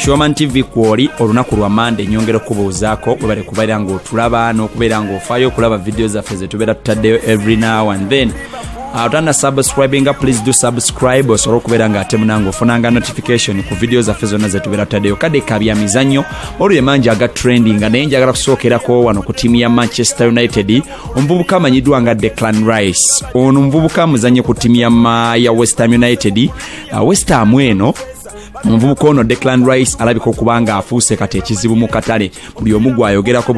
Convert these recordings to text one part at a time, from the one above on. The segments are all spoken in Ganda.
Showman TV kwoli olunaku lwa Monday nyongera kubuuzaako webale kubeera ng'otulaba n'okubeera ng'ofaayo okulaba video zaffe ze tubeera tutaddeyo every now and then. Utana subscribing, please do subscribe osobola okubeera ng'ate munange ofunanga notification ku video zaffe zonna ze tubeera tutaddeyo. Kadde kabya mizannyo olwo emanji aga trending nga naye njagala kusookerako wano ku ttiimu ya Manchester United omuvubuka amanyiddwa nga Declan Rice. Ono omuvubuka muzannyo ku ttiimu ya West Ham United. West Ham eno omuvubuka ono Declan Rice alabika okubanga afuuse kati ekizibu mu katale. Buli omu gwayogerako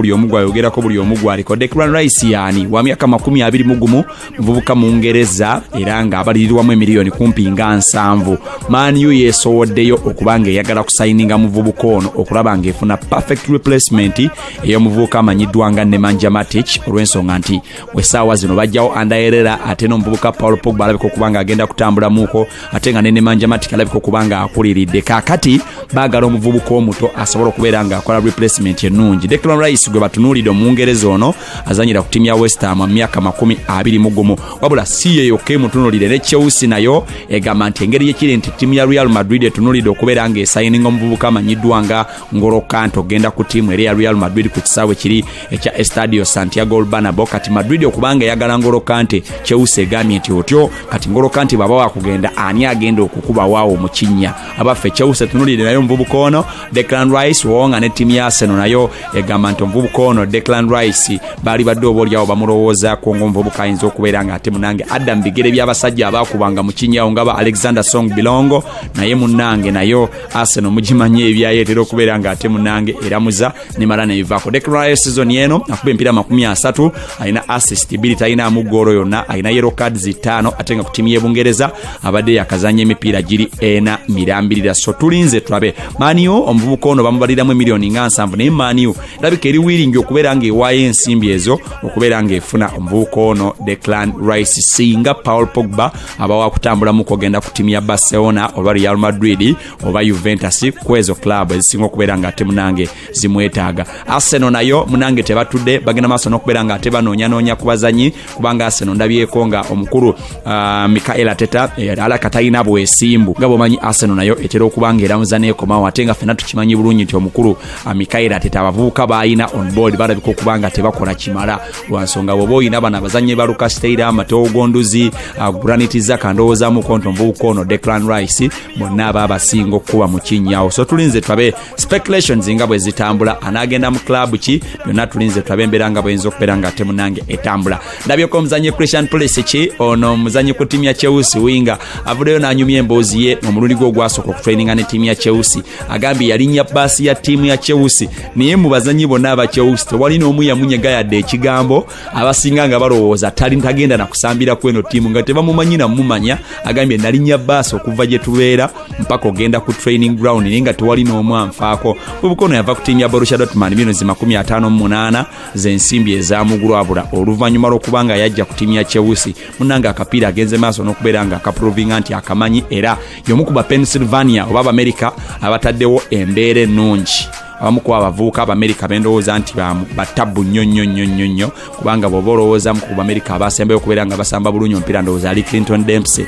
aliko. Declan Rice yani wa myaka 21 muvubuka mu Ngereza era nga abalirirwamu emiliyoni kumpi nga 7. Man U yeesowoddeyo okubanga eyagala kusayininga muvubuka ono okulaba nga efuna perfect replacement ey'omuvubuka amanyiddwa nga Nemanja Matic olw'ensonga nti wesaawa zino bajjawo Ander Herrera ate n'omuvubuka Paul Pogba alabika okubanga agenda kutambula muuko ate nga ne Nemanja Matic alabika okubanga akuliridde. Kakati baagala omuvubuka omuto asobola okubeera nga akola replacement ennungi. Declan Rice gwe batunuulidde Omungereza ono azanyira ku ttiimu ya West Ham mu myaka 21 wabula si yeyo kemutunuulidde ne Chelsea nayo egamba nti engeri yekiri nti ttiimu ya Real Madrid etunuulidde okubeera nga esayininga omuvubuka amanyiddwa nga N'Golo Kante ogenda ku ttiimu eri ya Real Madrid ku kisaawe kiri ekya Estadio Santiago Bernabeu. Kati Madrid okubanga eyagala N'Golo Kante, Chelsea egambye nti otyo kati N'Golo Kante baba wakugenda ani agenda okukuba waawo mu kinnya. Abaffe Chelsea tunulide nayo omuvubuka ono Declan Rice wonga ne ttiimu ya Arsenal nayo egamba nti omuvubuka ono Declan Rice bali badde oboolyawo bamulowooza ku omuvubuka ayinza okubeera nga ate munange adda mu bigere by'abasajja abaakubanga mu kinyawo nga ba Alexander Song Bilongo naye munange nayo Arsenal mugimanye ebyayeetera okubeera nga ate munange eramuza ne mala nebivaako. Declan Rice season eno akuba empira 30 alina assist 2 talina mu ggoolo yonna alina yellow cards 5 ate nga ku ttiimu y'Ebungereza abadde yakazanya emipiira giri 4 mirambirira. So tulinze tulabe Man U omuvubuka ono bamubaliramu emiliyoni nga 7 naye Man U labika eri wiringi okubeera nga ewaayo ensimbi ezo okubeera nga efuna omuvubuka ono Declan Rice singa Paul Pogba abawa kutambula mu kogenda ku ttiimu ya Barcelona oba Real Madrid oba Juventus kwezo club ezisinga okubeera nga ate munange zimwetaaga. Arsenal nayo munange tebatudde bagenda maaso n'okubeera nga ate banoonya ku bazanyi kubanga Arsenal ndabyeko nga omukulu Mikel Arteta alaka talina bwesimbu nga bwomanyi Arsenal nayo etera okubanga eramuza n'ekomawo ate nga ffenna tukimanyi bulungi nti omukulu Mikel Arteta abavubuka baayina on board balabika okubanga tebakola kimala lwansonga bw'oba oyina bano abazannyi ba Lucas Teira Mateo Gonduzi Granit Xhaka ndowoozamu konto omuvubuka ono Declan Rice bonna aba abasinga okuba mu kinnyawo. So tulinze tulabe speculations nga bwe zitambula anaagenda mu club ki byonna tulinze tulabe embeera nga bweyinza okubeera nga ate munange etambula. Ndabyeko omuzannyi Christian Pulisic ono omuzannyi ku ttiimu ya Chelsea winga avuddeyo n'anyumya emboozi ye omulundi gwe ogwasooka okutraininga ne ttiimu ya Chelsea agambye yalinnya bbaasi ya ttiimu ya Chelsea naye mu bazannyi bonna aba Chelsea tewali n'omu yamunyega yadde ekigambo abasinga nga balowooza tagenda na kusambira kweno ttiimu nga tebamumanyi na mumanya. Agambye nalinnya bbaasi okuva gye tubeera mpaka ogenda ku training ground naye nga tewali n'omu anfaako. Omuvubuka ono yava ku ttiimu ya Borussia Dortmund milioni 58 z'ensimbi ezamugulwabula oluvannyuma lw'okubanga yajja ku ttiimu ya Chelsea munanga akapiira agenze maaso n'okubeera nga akaprovinga nti akamanyi era y'omu ku ba Pennsylvania oba America abataddewo embeera ennungi. Abamu ku abavubuka Abamerika bendowooza nti batabu nnyo kubanga bw'oba olowoozamu ku Bamerika abasembayo okubeera nga basamba bulungi omupiira ndowooza ali Clinton Dempsey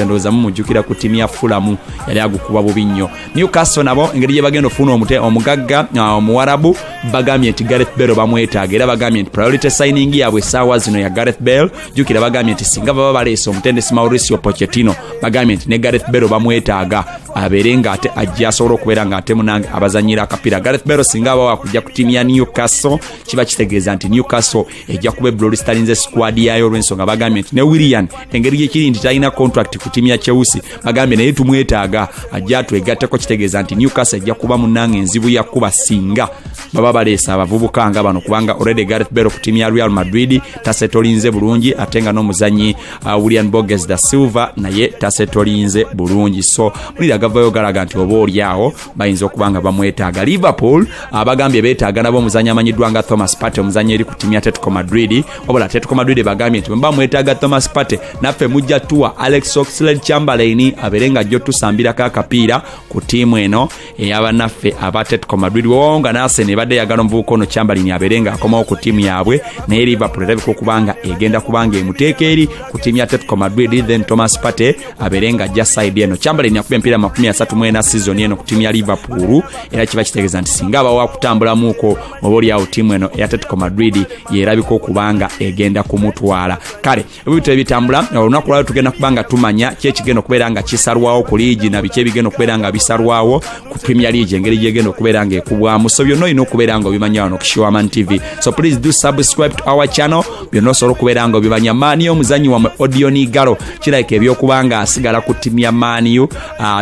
ndowooza mumujjukira ku ttiimu ya Fulham yali agukuba bubi nnyo. Newcastle nabo engeri gye bagenda ofuna omugagga omuwarabu bagambye nti Gareth Bale bamwetaaga era bagambye nti priority signing yaabwe essaawa zino ya Gareth Bale jjukira bagambye nti singa baba baleese omutendesi Mauricio Pochettino bagambye nti ne Gareth Bale bamwetaaga abeere nga ate ajja asobola okubeera nga ate munange abazanyira akapiira. Gareth Bale singa aba wakujja ku ttiimu ya Newcastle kiba kitegeeza nti Newcastle ejja kuba Blue Stars squad yayo olw'ensonga bagambye nti ne Willian engeri gyekiri nti talina contract ku ttiimu ya Chelsea bagambye naye tumwetaaga ajja atwegatteko kitegeeza nti Newcastle ejja kuba munange enzibu ya kuba singa baba baleesa abavubuka nga bano kubanga already Gareth Bale ku ttiimu ya Real Madrid tasetolinze bulungi ate nga n'omuzannyi William Borges da Silva naye tasetolinze bulungi. So mulira gavayo galaga nti oba olyawo bayinza okubanga bamwetaaga. Liverpool abagambye beetaaga nabo omuzannyi amanyiddwa nga Thomas Partey omuzannyi eri ku ttiimu ya Atletico Madrid wabula Atletico Madrid bagambye nti bwe bamwetaaga Thomas Partey naffe mujja tuwa Alex Oxlade-Chamberlain abeere nga ajja otusambirako akapiira ku ttiimu eno ey'abannaffe aba Atletico Madrid. Wonga n'Arsenal ebadde yagala omuvubuka ono Chamberlain abeere nga akomawo ku ttiimu yaabwe naye Liverpool erabika okubanga egenda kubanga emuteeka eri ku ttiimu ya Atletico Madrid then Thomas Partey abeere nga ajja side eno. Chamberlain yakuba empiira 34 season eno ku timu ya Liverpool era kiba kitegeeza nti singa abawa kutambulamuko oboli awo timu eno ya Atletico Madrid yerabika okubanga egenda kumutwala kale ebintu ebitambula olunaku lwalo tugenda kubanga tumanya kyekigenda okubeera nga kisalwawo ku liigi na biki ebigenda okubeera nga bisalwawo ku Premier League engeri gyegenda okubeera nga ekubwamu so byonna olina okubeera nga obimanya wano ku Showerman TV so please do subscribe to our channel byonna osobola okubeera nga obimanya Mani omuzanyi wamwe Odion Igalo kirabika ebyokubanga asigala ku timu ya Mani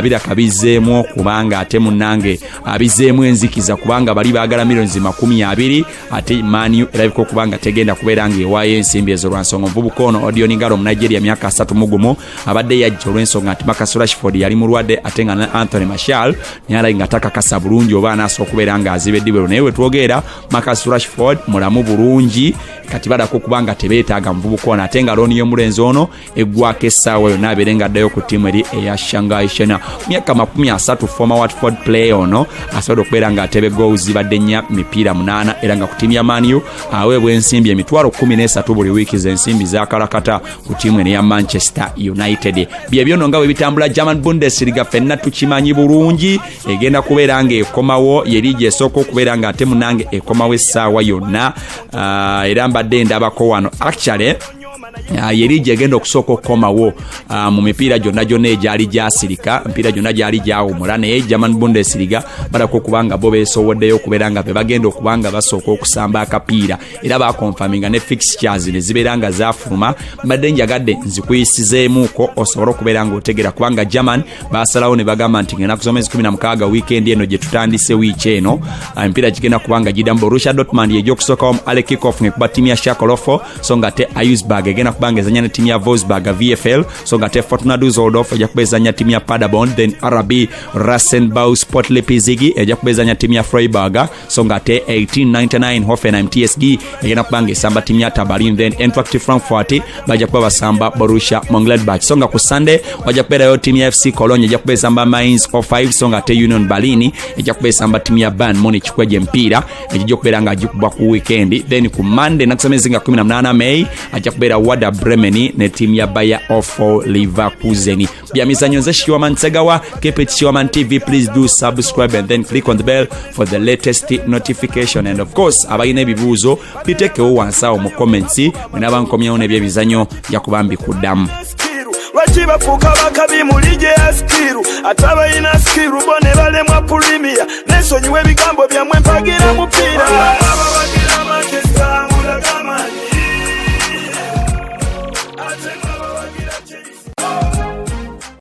biraka bizeemu okubanga ate munnange bizeemu enzikiza kubanga bali baagala millions 20 ate Mani erabika okubanga tegenda kubeera nga ewaayo ensimbi ezo lwansonga omuvubuka ono Odion Igalo mu Nigeria myaka 3 abadde yajja olw'ensonga nti Marcus Rashford yali mulwadde ate nga Anthony Martial nyala nga takakasa bulungi oba anaso okubeera nga azibeddiwe naye we twogera Marcus Rashford mulamu bulungi kati badako kubanga tebeetaaga muvubuka ono ate nga looni y'omulenzi ono eggwako essaawa yonna abeere nga addayo ku ttiimu eri eya Shanghai Shenhua myaka 30 former Watford player ono asobodde okubeera nga atebe goals badde nnya mipiira 8 era nga ku ttiimu ya Man U aweebwa ensimbi emitwalo 13 buli wiiki z'ensimbi zakalakata ku ttiimu eno ya Manchester United bye byono nga bwe bitambula German Bundesliga ffenna tukimanyi bulungi egenda kubeera nga ekomawo yeriigi esooka okubeera nga ate munange ekomawo essaawa yonna era mbadde ndabako wano actually yeriigi egenda okusooka okukomawo mu mipiira gyonna egyali gyasirika mipiira gyonna gyali gyawumula naye German Bundesliga badako okubanga bo beesowoddeyo okubeera nga be bagenda okubanga basooka okusamba akapiira era bakonfaminga ne fixtures ne zibeera nga zafuluma mbadde njagadde nzikuyisizeemuuko osobole okubeera nga otegera kubanga German basalawo ne bagamba nti ng'ennaku z'omwezi 16 weekend eno gye tutandise wiiki eno emipiira gigenda kubanga giddamu Borussia Dortmund y'egyokusookawo mu ale kick-off ng'ekuba ttiimu ya Schalke 04 so nga te Augsburg egenda kubanga ezanya ne timu ya Wolfsburg VfL so nga te Fortuna Düsseldorf ejja kubezanya timu ya Paderborn then RB Rasenbau Sport Leipzig ejja kubezanya timu ya Freiburg so nga te 1899 Hoffenheim TSG egenda kubanga esamba timu ya Berlin then Eintracht Frankfurt bajja kuba basamba Borussia Mönchengladbach so nga ku Sunday wajja kubeerayo timu ya FC Cologne ejja kubezamba Mainz 05 so nga te Union Berlin ejja kubezamba timu ya Bayern Munich kweje empiira ejja kubeera nga agikuba ku weekend then ku Monday nakusemezi nga 18 May ajja kubeera Werder Bremen ne timu ya Bayer of Leverkusen bya mizanyo nze Showerman Segawa keep it Showerman TV please do subscribe and then click on the bell for the latest notification and of course abayina ebibuuzo bitekewo wansawo mu comments mwenaba nkomyewo n'ebyebizanyo yakubambi kuddamu wachibafuka bakabi mu lige ya skiru atabayina skiru bone balemwa Premier nesonyiwe ebigambo byamwe mpagira mupira